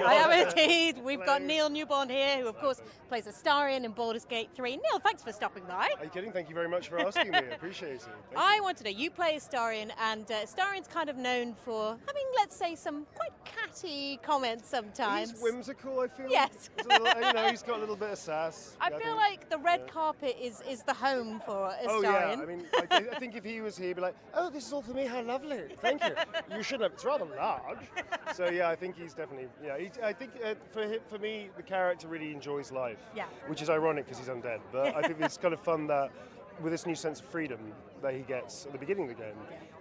I am indeed. We've got Neil Newbon here, who of course plays Astarion in Baldur's Gate 3. Neil, thanks for stopping by. Are you kidding? Thank you very much for asking me. I appreciate it. I want to know, you play Astarion, and Astarion's kind of known for having, let's say, some quite catty comments sometimes. He's whimsical, I feel. Yes. He's got a little bit of sass. I feel like the red carpet is the home for Astarion. Oh yeah, I mean, I think if he was here, he'd be like, oh, this is all for me, how lovely, thank you. You should have, it's rather large. So yeah, I think he's definitely, I think for me, the character really enjoys life, which is ironic because he's undead, but I think it's kind of fun that with this new sense of freedom that he gets at the beginning of the game,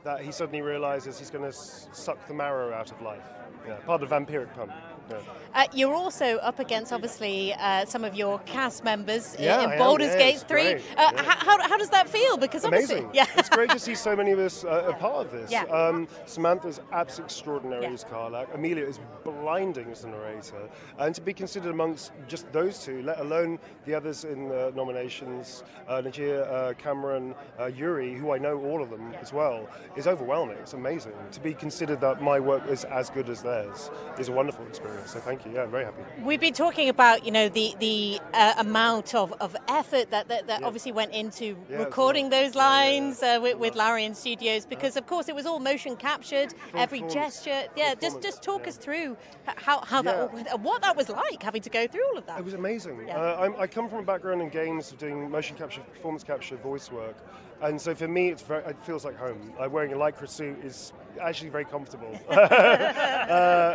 that he suddenly realizes he's going to suck the marrow out of life. Yeah, part of the vampiric pun. Yeah. You're also up against, obviously, some of your cast members in Baldur's Gate 3. How does that feel? Because amazing. Obviously, It's great to see so many of us a part of this. Yeah. Samantha's absolutely extraordinary as Karlach. Amelia is blinding as the narrator. And to be considered amongst just those two, let alone the others in the nominations, Najir, Cameron, Yuri, who I know all of them as well, is overwhelming. It's amazing. To be considered that my work is as good as theirs is a wonderful experience. So thank you. Yeah, I'm very happy. We've been talking about, the amount of effort that obviously went into recording those lines with Larian Studios, because of course it was all motion captured, every gesture. Yeah, just talk us through how that, what that was like, having to go through all of that. It was amazing. Yeah. I come from a background in games of doing motion capture, performance capture, voice work, and so for me it feels like home. Wearing a lycra suit is actually very comfortable.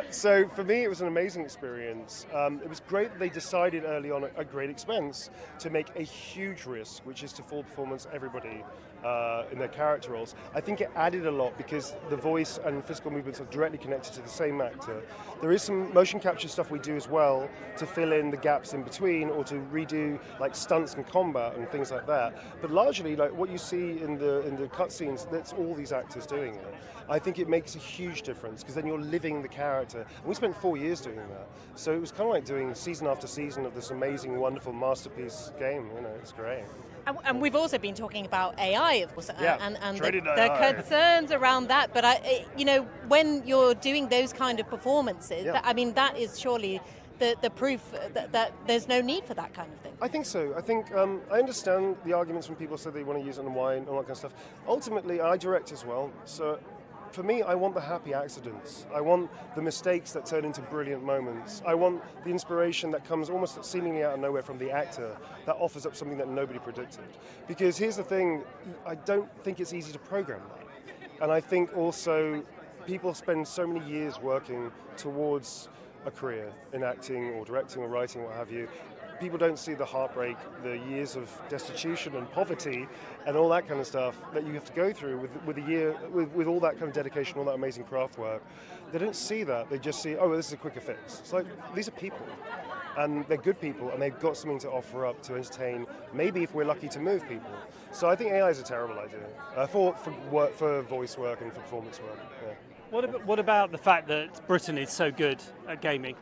So for me it was an amazing experience. It was great that they decided early on at great expense to make a huge risk, which is to full performance everybody in their character roles. I think it added a lot because the voice and physical movements are directly connected to the same actor. There is some motion capture stuff we do as well to fill in the gaps in between, or to redo like stunts and combat and things like that. But largely, like what you see in the cutscenes, that's all these actors doing it. I think it makes a huge difference because then you're living the character. And we spent 4 years doing that, so it was kind of like doing season after season of this amazing, wonderful masterpiece game. It's great. And we've also been talking about AI, of course, and the concerns around that. But when you're doing those kind of performances, that is surely the proof that there's no need for that kind of thing. I think so. I think I understand the arguments when people say they want to use it on wine and all that kind of stuff. Ultimately, I direct as well, so. For me, I want the happy accidents. I want the mistakes that turn into brilliant moments. I want the inspiration that comes almost seemingly out of nowhere from the actor that offers up something that nobody predicted. Because here's the thing, I don't think it's easy to program that. And I think also people spend so many years working towards a career in acting or directing or writing, what have you. People don't see the heartbreak, the years of destitution and poverty and all that kind of stuff that you have to go through with all that kind of dedication, all that amazing craft work. They don't see that. They just see, oh, this is a quicker fix. It's like, these are people, and they're good people, and they've got something to offer up to entertain, maybe if we're lucky to move people. So I think AI is a terrible idea for voice work and for performance work. Yeah. What about the fact that Britain is so good at gaming?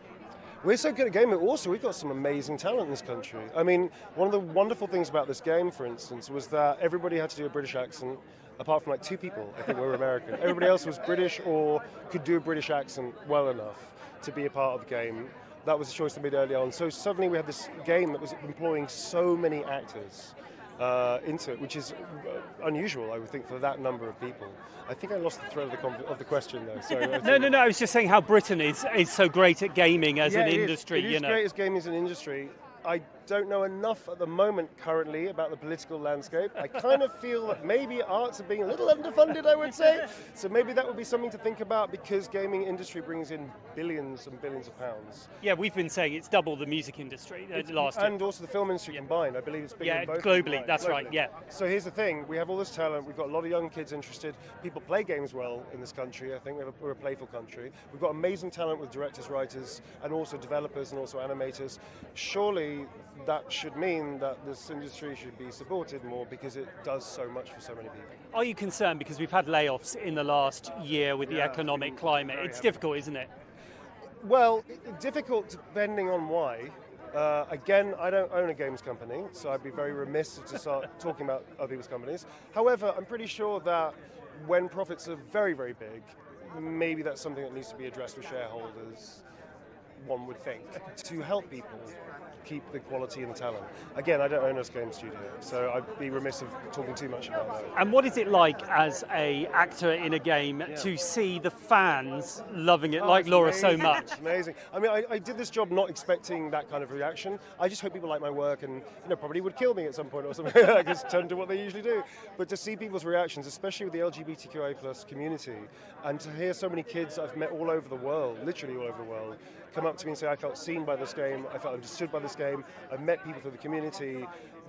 We're so good at gaming. Also, we've got some amazing talent in this country. I mean, one of the wonderful things about this game, for instance, was that everybody had to do a British accent, apart from like 2 people, I think, were American. Everybody else was British or could do a British accent well enough to be a part of the game. That was a choice they made early on. So suddenly we had this game that was employing so many actors into it, which is unusual, I would think, for that number of people. I think I lost the thread of the question, though. So No. I was just saying how Britain is so great at gaming as an industry. It is great as gaming as an industry. I don't know enough at the moment currently about the political landscape. I kind of feel that maybe arts are being a little underfunded, I would say. So maybe that would be something to think about, because gaming industry brings in billions and billions of pounds. Yeah, we've been saying it's double the music industry last year. And also the film industry combined. I believe it's bigger than both. Globally, combined. That's right, yeah. So here's the thing, we have all this talent, we've got a lot of young kids interested, people play games well in this country, I think we're a playful country. We've got amazing talent with directors, writers, and also developers and also animators. Surely that should mean that this industry should be supported more, because it does so much for so many people. Are you concerned because we've had layoffs in the last year with the economic climate? It's difficult, isn't it? Well, difficult depending on why. Again, I don't own a games company, so I'd be very remiss to start talking about other people's companies. However, I'm pretty sure that when profits are very, very big, maybe that's something that needs to be addressed with shareholders one would think, to help people keep the quality and the talent. Again, I don't own a game studio, so I'd be remiss of talking too much about that. And what is it like as a actor in a game to see the fans loving it like Laura so much? It's amazing. I mean, I did this job not expecting that kind of reaction. I just hope people like my work and probably would kill me at some point or something, because turn to what they usually do. But to see people's reactions, especially with the LGBTQIA+ community, and to hear so many kids I've met all over the world, literally all over the world, come up to me and say, I felt seen by this game, I felt understood by this game, I've met people through the community.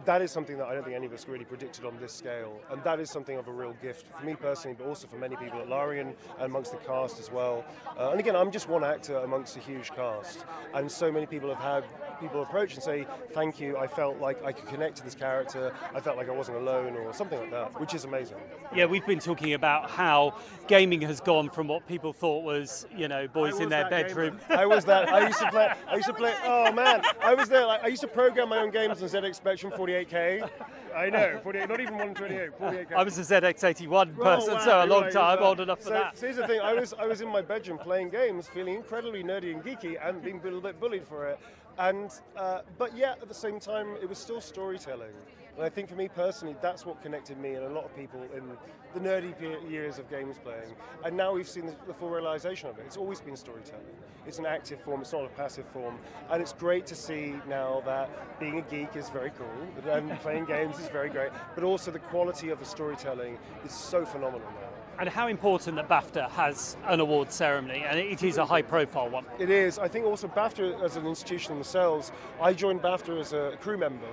That is something that I don't think any of us really predicted on this scale, and that is something of a real gift for me personally, but also for many people at Larian and amongst the cast as well. And again, I'm just one actor amongst a huge cast, and so many people have had people approach and say, thank you, I felt like I could connect to this character, I felt like I wasn't alone, or something like that, which is amazing. Yeah, we've been talking about how gaming has gone from what people thought was, boys in their bedroom. I was that. I used to play, oh man, I was there. I used to program my own games on ZX Spectrum 48K. I know, 48, not even 128, 48K. I was a ZX81 person, so a long time, old enough for that. So here's the thing, I was in my bedroom playing games, feeling incredibly nerdy and geeky, and being a little bit bullied for it. And but yet, at the same time, it was still storytelling. And I think for me personally, that's what connected me and a lot of people in the nerdy years of games playing. And now we've seen the full realization of it. It's always been storytelling. It's an active form, it's not a passive form. And it's great to see now that being a geek is very cool, and playing games is very great, but also the quality of the storytelling is so phenomenal now. And how important that BAFTA has an award ceremony, and it is a high-profile one. It is. I think also BAFTA as an institution themselves, I joined BAFTA as a crew member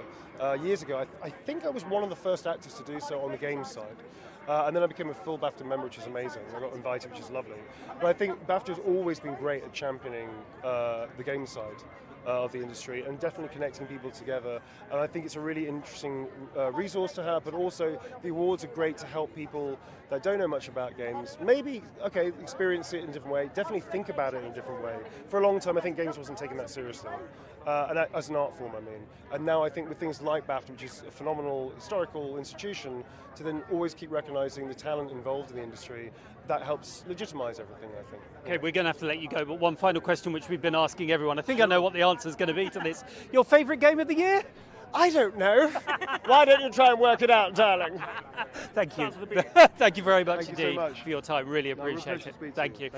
years ago. I think I was one of the first actors to do so on the games side. And then I became a full BAFTA member, which is amazing. I got invited, which is lovely. But I think BAFTA has always been great at championing the games side of the industry and definitely connecting people together. And I think it's a really interesting resource to have, but also the awards are great to help people that don't know much about games. Maybe, experience it in a different way, definitely think about it in a different way. For a long time, I think games wasn't taken that seriously, and as an art form, I mean. And now I think with things like BAFTA, which is a phenomenal historical institution, to then always keep recognizing the talent involved in the industry, that helps legitimize everything, I think. Okay, we're going to have to let you go, but one final question which we've been asking everyone. I think I know what the answer is going to be to this. Your favourite game of the year? I don't know. Why don't you try and work it out, darling? Thank you. Thank you very much indeed for your time. Really appreciate it. Thank you.